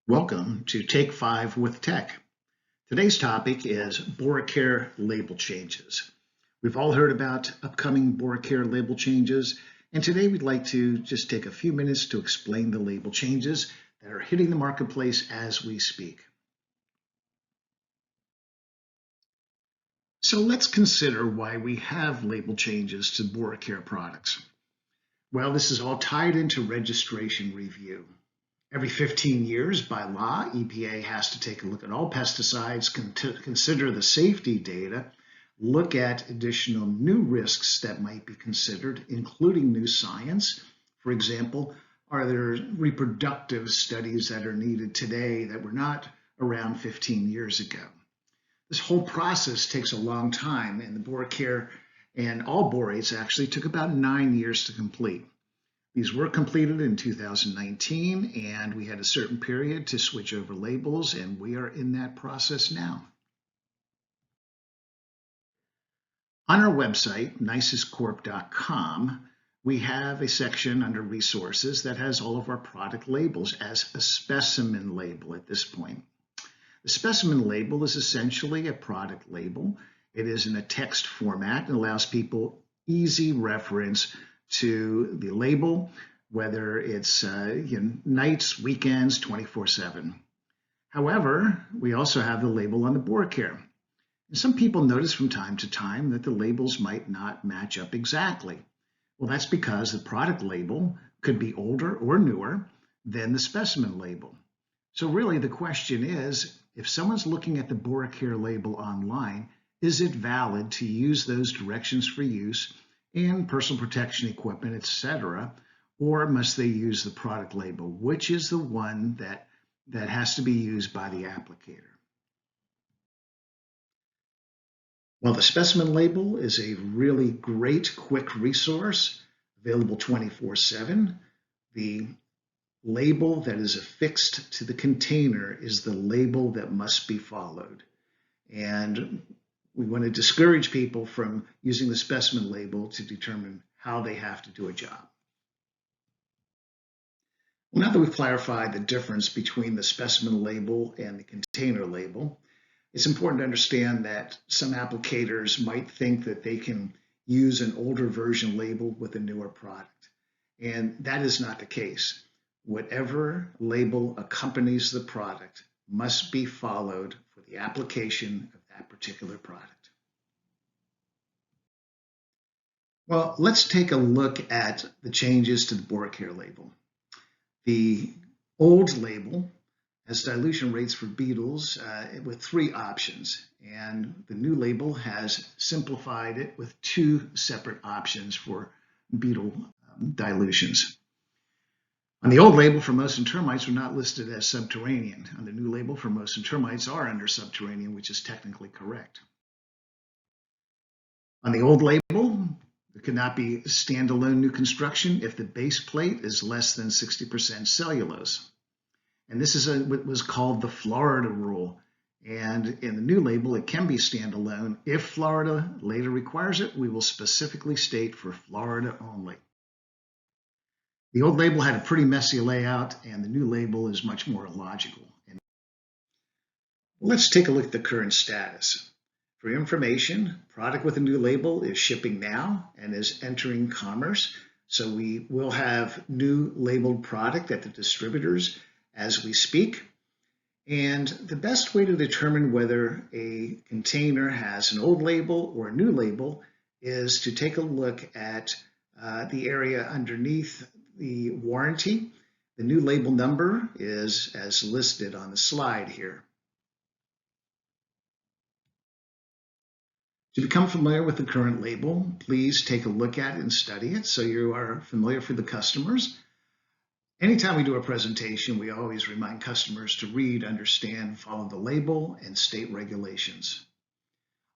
Welcome to Take 5 with Tech. Today's topic is Bora-Care label changes. We've all heard about upcoming Bora-Care label changes, and today we'd like to just take a few minutes to explain the label changes that are hitting the marketplace as we speak. So let's consider why we have label changes to Bora-Care products. Well, this is all tied into registration review. Every 15 years, by law, EPA has to take a look at all pesticides, consider the safety data, look at additional new risks that might be considered, including new science. For example, are there reproductive studies that are needed today that were not around 15 years ago? This whole process takes a long time, and the Bora-Care and all borates actually took about 9 years to complete. These were completed in 2019, and we had a certain period to switch over labels, and we are in that process now. On our website, nicescorp.com, we have a section under resources that has all of our product labels as a specimen label at this point. The specimen label is essentially a product label. It is in a text format and allows people easy reference to the label, whether it's nights, weekends, 24/7. However, we also have the label on the Bora-Care. And some people notice from time to time that the labels might not match up exactly. Well, that's because the product label could be older or newer than the specimen label. So really the question is, if someone's looking at the Bora-Care label online, is it valid to use those directions for use in personal protection equipment, etc., or must they use the product label? Which is the one that has to be used by the applicator? Well, the specimen label is a really great quick resource available 24/7. The label that is affixed to the container is the label that must be followed. And we want to discourage people from using the specimen label to determine how they have to do a job. Well, now that we've clarified the difference between the specimen label and the container label, it's important to understand that some applicators might think that they can use an older version label with a newer product. And that is not the case. Whatever label accompanies the product must be followed for the application of that particular product. Well, let's take a look at the changes to the Bora-Care label. The old label has dilution rates for beetles with 3 options, and the new label has simplified it with 2 separate options for beetle dilutions. On the old label, Formosan termites were not listed as subterranean. On the new label, Formosan termites are under subterranean, which is technically correct. On the old label, there could not be standalone new construction if the base plate is less than 60% cellulose. And this is what was called the Florida rule. And in the new label, it can be standalone. If Florida later requires it, we will specifically state for Florida only. The old label had a pretty messy layout, and the new label is much more logical. Let's take a look at the current status. For your information, product with a new label is shipping now and is entering commerce. So we will have new labeled product at the distributors as we speak. And the best way to determine whether a container has an old label or a new label is to take a look at the area underneath the warranty. The new label number is as listed on the slide here. To become familiar with the current label, please take a look at it and study it so you are familiar for the customers. Anytime we do a presentation, we always remind customers to read, understand, follow the label, and state regulations.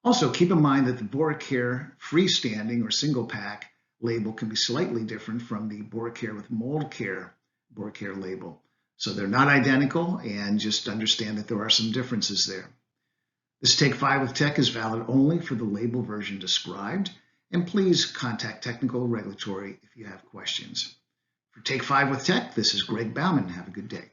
Also, keep in mind that the Bora-Care freestanding or single pack label can be slightly different from the Bora-Care with mold care Bora-Care label. So they're not identical, and just understand that there are some differences there. This Take 5 with Tech is valid only for the label version described, and please contact Technical Regulatory if you have questions. For Take 5 with Tech, this is Greg Bauman. Have a good day.